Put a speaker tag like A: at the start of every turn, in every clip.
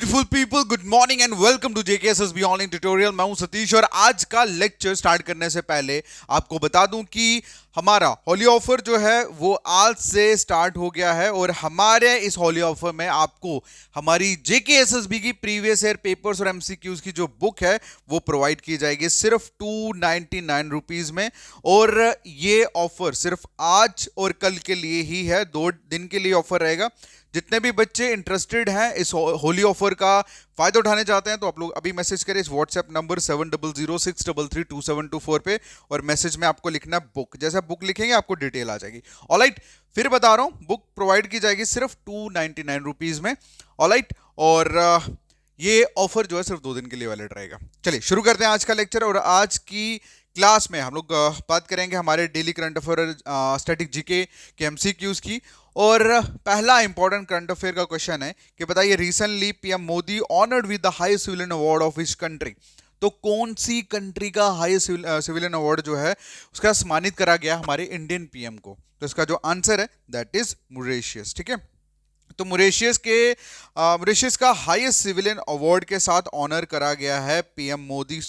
A: Beautiful people, good morning and welcome to JKSSB online tutorial. मैं हूं सतीश और आज का लेक्चर स्टार्ट करने से पहले आपको बता दूं कि हमारा होली ऑफर जो है वो आज से स्टार्ट हो गया है और हमारे इस होली ऑफर में आपको हमारी जेकेएसएसबी की प्रीवियस ईयर पेपर्स और एमसीक्यूज की जो बुक है वो प्रोवाइड की जाएगी सिर्फ 299 रुपीज में। और ये ऑफर सिर्फ आज और कल के लिए ही है, 2 दिन के लिए ऑफर रहेगा। जितने भी बच्चे इंटरेस्टेड हैं इस होली ऑफर का फायदा उठाने चाहते हैं तो आप लोग अभी मैसेज करें इस व्हाट्सएप नंबर 7006332724 पे और मैसेज में आपको लिखना बुक। जैसे आप बुक लिखेंगे आपको डिटेल आ जाएगी। ऑलराइट, फिर बता रहा हूं बुक प्रोवाइड की जाएगी सिर्फ 299 रुपीज में। ऑलराइट, और ये ऑफर जो है सिर्फ 2 दिन के लिए वैलिड रहेगा। चलिए शुरू करते हैं आज का लेक्चर। और आज की क्लास में हम लोग बात करेंगे हमारे daily current affair static GK के एमसीक्यूज की। और पहला इंपॉर्टेंट करंट अफेयर का क्वेश्चन है कि बताइए recently PM Modi honoured with the highest civilian award of his country. तो कौन सी कंट्री का हाईएस्ट सिविलियन अवार्ड जो है उसका सम्मानित करा गया हमारे इंडियन पीएम को। तो इसका जो आंसर है दैट इज मॉरिशस। ठीक है, तो मॉरिशस का हाईएस्ट सिविलियन अवार्ड के साथ ऑनर करा गया है पीएम मोदी,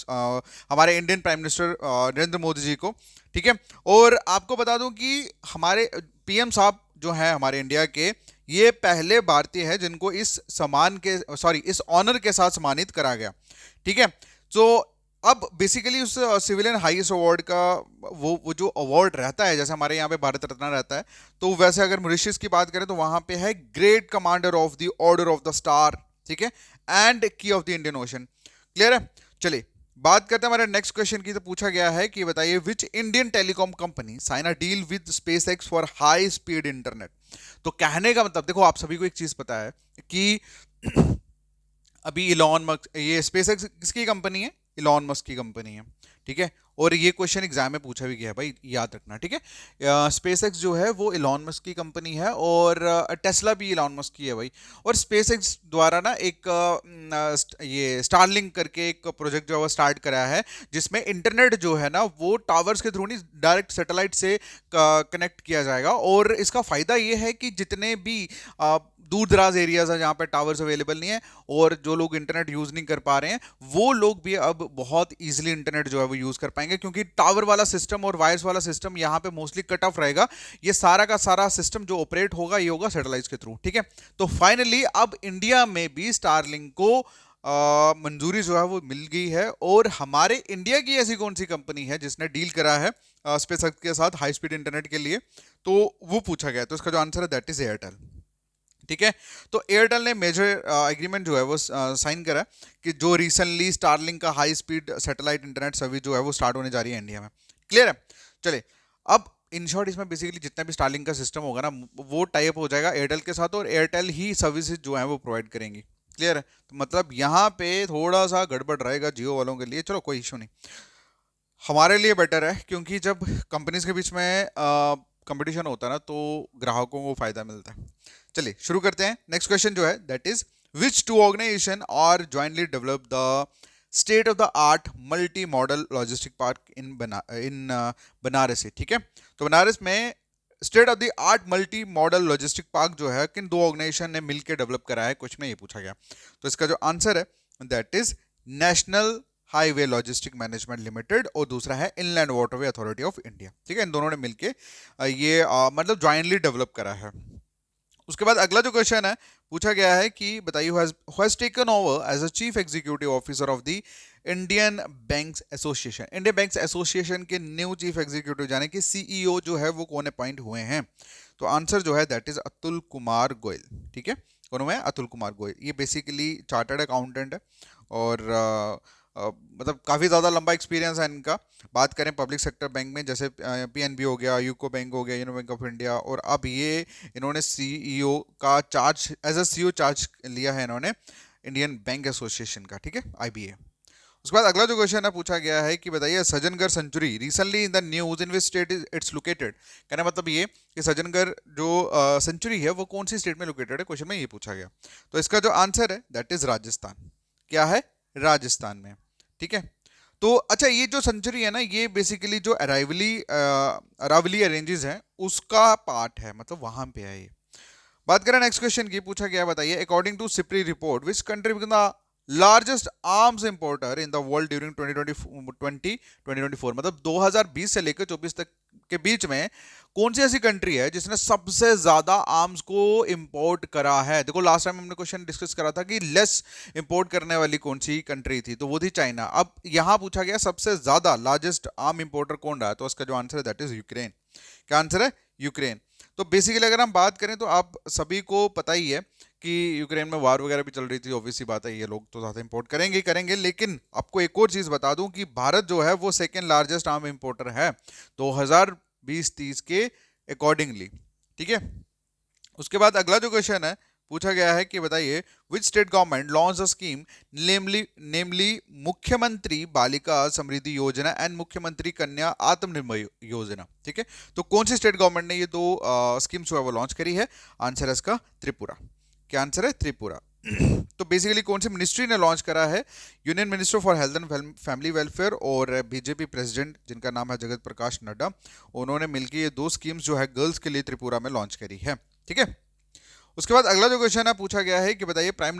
A: हमारे Indian prime minister Narendra Modi ji को। ठीक है, और आपको बता दूं कि हमारे पीएम साहब जो है हमारे इंडिया के, ये पहले भारतीय है जिनको इस इस ऑनर के साथ सम्मानित करा गया। ठीक है, तो अब बेसिकली उस सिविलियन हाईएस्ट अवार्ड का वो जो अवार्ड रहता है, जैसे हमारे यहाँ पे भारत रत्न रहता है, तो वैसे अगर मॉरिशस की बात करें तो वहां पे है great commander of the order of the star. ठीक है, एंड की of the Indian ocean. Clear है। चलिए बात करते हैं हमारे नेक्स्ट क्वेश्चन की। तो पूछा गया है कि बताइए which Indian telecom company sign a deal with SpaceX for high speed internet. तो कहने का मतलब देखो, आप सभी को एक चीज पता है कि अभी इलॉन मस्क, ये स्पेसएक्स किसकी कंपनी है? इलॉन मस्क की कंपनी है। ठीक है, और ये क्वेश्चन एग्जाम में पूछा भी गया है भाई, याद रखना। ठीक है, स्पेसएक्स जो है वो इलॉन मस्क की कंपनी है और टेस्ला भी इलॉन मस्क की है भाई। और स्पेसएक्स द्वारा ना एक ये स्टारलिंक करके एक प्रोजेक्ट जो है वो स्टार्ट करा है, जिसमें इंटरनेट जो है ना वो टावर्स के थ्रू नहीं, डायरेक्ट सैटेलाइट से कनेक्ट किया जाएगा। और इसका फायदा ये है कि जितने भी दूर दराज एरियाज है जहाँ पे टावर्स अवेलेबल नहीं है और जो लोग इंटरनेट यूज नहीं कर पा रहे हैं, वो लोग भी अब बहुत इजीली इंटरनेट जो है वो यूज कर पाएंगे, क्योंकि टावर वाला सिस्टम और वायर्स वाला सिस्टम यहाँ पे मोस्टली कट ऑफ रहेगा। ये सारा का सारा सिस्टम जो ऑपरेट होगा ये होगा सैटेलाइट के थ्रू। ठीक है, तो फाइनली अब इंडिया में भी स्टारलिंक को मंजूरी जो है वो मिल गई है। और हमारे इंडिया की ऐसी कौन सी कंपनी है जिसने डील करा है स्पेसएक्स के साथ हाई स्पीड इंटरनेट के लिए, तो वो पूछा गया है। तो इसका जो आंसर है दैट इज एयरटेल। ठीक है, तो एयरटेल ने मेजर एग्रीमेंट जो है वो साइन करा कि जो रिसेंटली स्टारलिंक का high speed satellite internet service जो है वो स्टार्ट होने जा रही है इंडिया में। क्लियर है। चलिए अब इन शॉर्ट इसमें बेसिकली जितना भी स्टारलिंक का सिस्टम होगा ना वो टाइप हो जाएगा एयरटेल के साथ और एयरटेल ही सर्विसेज जो है वो प्रोवाइड करेंगी। क्लियर है, तो मतलब यहाँ पे थोड़ा सा गड़बड़ रहेगा जियो वालों के लिए। चलो कोई इशू नहीं, हमारे लिए बेटर है, क्योंकि जब कंपनीज के बीच में कंपटीशन होता है ना तो ग्राहकों को फायदा मिलता है। चलिए शुरू करते हैं। नेक्स्ट क्वेश्चन जो है that is which two organisation are jointly develop the state of the art multi modal logistic park in Banaras. ठीक है, तो बनारस में state of the art multi modal logistic park जो है किन 2 ऑर्गेनाइजेशन ने मिलकर डेवलप करा है, कुछ में ये पूछा गया। तो इसका जो आंसर है that is national highway logistic management limited और दूसरा है inland waterway authority of India. ठीक है, इन दोनों ने मिलके ये मतलब ज्वाइंटली डेवलप करा है। उसके बाद अगला जो क्वेश्चन है पूछा गया है कि बताइए who has taken over as a chief executive officer of the Indian Banks Association. Indian Banks Association के न्यू चीफ एग्जीक्यूटिव यानी कि सीईओ जो है वो कौन अपॉइंट हुए हैं। तो आंसर जो है दैट इज अतुल कुमार गोयल। ठीक है, कौन हुआ है? अतुल कुमार गोयल। ये बेसिकली चार्टर्ड अकाउंटेंट है और मतलब काफ़ी ज़्यादा लंबा एक्सपीरियंस है इनका। बात करें पब्लिक सेक्टर बैंक में जैसे पीएनबी हो गया, यूको बैंक हो गया, यूनियन बैंक ऑफ इंडिया, और अब ये इन्होंने सीईओ का charge as a CEO charge लिया है इन्होंने इंडियन बैंक एसोसिएशन का। ठीक है, आईबीए। उसके बाद अगला जो क्वेश्चन है पूछा गया है कि बताइए Sajjangarh sanctuary recently in the news in which state it's located. कहना मतलब ये कि सज्जनगढ़ जो सेंचुरी है वो कौन सी स्टेट में लोकेटेड है, क्वेश्चन में ये पूछा गया। तो इसका जो आंसर है दैट इज राजस्थान। क्या है? राजस्थान में। ठीक है, तो अच्छा ये जो सेंचुरी है ना ये बेसिकली जो अरावली अरेंजेस है उसका पार्ट है, मतलब वहां पे है ये। बात करें नेक्स्ट क्वेश्चन की, पूछा गया बताइए according to SIPRI report which country become the largest arms importer in the world during 2024, मतलब 2020 से लेकर 24 तक के बीच में कौन सी ऐसी कंट्री है जिसने सबसे ज्यादा आर्म्स को इंपोर्ट करा है। देखो लास्ट टाइम हमने क्वेश्चन डिस्कस करा था कि लेस इंपोर्ट करने वाली कौन सी कंट्री थी, तो वो थी चाइना। अब यहां पूछा गया सबसे ज्यादा लार्जेस्ट आर्म इंपोर्टर कौन रहा है, तो उसका जो आंसर है दैट इज यूक्रेन। क्या आंसर है? यूक्रेन। तो बेसिकली अगर हम बात करें तो आप सभी को पता ही है कि यूक्रेन में वार वगैरह भी चल रही थी, ऑब्वियसली बात है ये लोग तो ज़्यादा इंपोर्ट करेंगे ही करेंगे। लेकिन आपको एक और चीज़ बता दूं कि भारत जो है वो सेकेंड लार्जेस्ट आर्म इंपोर्टर है 2020-30 के अकॉर्डिंगली, ठीक है। उसके बाद अगला जो क्वेश्चन है पूछा गया है कि बताइए which state government launch a scheme namely Mukhyamantri Balika समृद्धि योजना एंड मुख्यमंत्री कन्या आत्मनिर्भर योजना, ठीक है। तो कौन सी स्टेट गवर्नमेंट ने ये दो स्कीम्स जो है वो लॉन्च करी है? आंसर है इसका त्रिपुरा। क्या आंसर है? त्रिपुरा। तो बेसिकली कौन सी मिनिस्ट्री ने लॉन्च करा है? Union minister for health and family welfare और बीजेपी प्रेसिडेंट जिनका नाम है जगत प्रकाश नड्डा, उन्होंने मिलकर ये दो स्कीम्स जो है गर्ल्स के लिए त्रिपुरा में लॉन्च करी है, ठीक है। उसके बाद अगला जो क्वेश्चन है पूछा गया है कि बताइए prime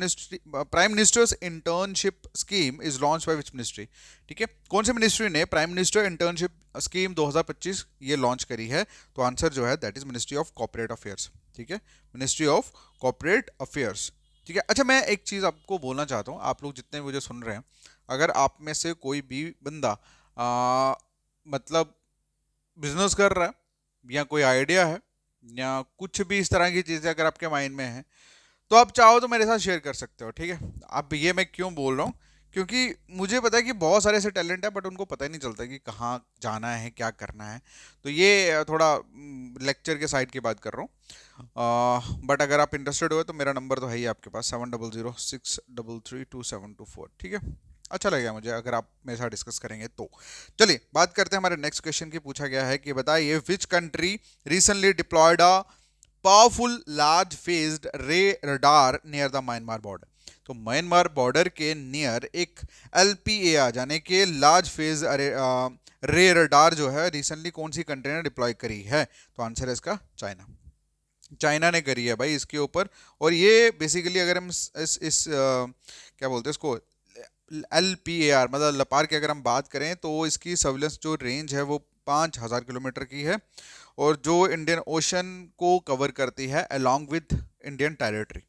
A: ministers internship scheme is launch by which ministry, ठीक है। कौन सी मिनिस्ट्री ने प्राइम मिनिस्टर इंटर्नशिप स्कीम 2025 ये लॉन्च करी है? तो आंसर जो है that is ministry of corporate affairs, ठीक है। मिनिस्ट्री ऑफ कॉर्पोरेट अफेयर्स, ठीक है। अच्छा मैं एक चीज आपको बोलना चाहता हूँ, आप लोग जितने मुझे सुन रहे हैं, अगर आप में से कोई भी बंदा मतलब बिजनेस कर रहा है या कोई आइडिया है या कुछ भी इस तरह की चीजें अगर आपके माइंड में है, तो आप चाहो तो मेरे साथ शेयर कर सकते हो, ठीक है। अब ये मैं क्यों बोल रहा हूँ, क्योंकि मुझे पता है कि बहुत सारे ऐसे टैलेंट है बट उनको पता ही नहीं चलता कि कहाँ जाना है, क्या करना है। तो ये थोड़ा लेक्चर के साइड की बात कर रहा हूँ। बट अगर आप इंटरेस्टेड हो तो मेरा नंबर तो है ही आपके पास 7006332724, ठीक है। अच्छा लगेगा मुझे अगर आप मेरे साथ डिस्कस करेंगे तो। चलिए बात करते हैं हमारे नेक्स्ट क्वेश्चन की। पूछा गया है कि बताइए which country recently deployed a powerful large phased ray radar near the Myanmar border. तो म्यांमार बॉर्डर के नियर एक LPAR यानी कि लार्ज फेज रे रडार जो है रिसेंटली कौन सी कंट्री ने डिप्लॉय करी है? तो आंसर है इसका चाइना। चाइना ने करी है भाई इसके ऊपर। और ये बेसिकली अगर हम क्या बोलते हैं इसको LPAR मतलब लपार की अगर हम बात करें तो इसकी सर्विलेंस जो रेंज है वो 5000 किलोमीटर की है और जो इंडियन ओशन को कवर करती है अलोंग विद इंडियन टेरिटरी।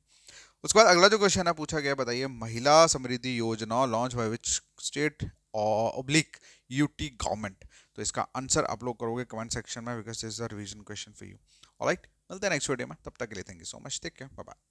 A: उसके बाद अगला जो क्वेश्चन है पूछा गया बताइए Mahila Samriddhi Yojana launch by which state oblique UT government. तो इसका आंसर आप लोग करोगे कमेंट सेक्शन में because this is a revision question for you. Alright, मिलते हैं नेक्स्ट वीडियो में, तब तक के लिए thank you so much, take care, bye bye.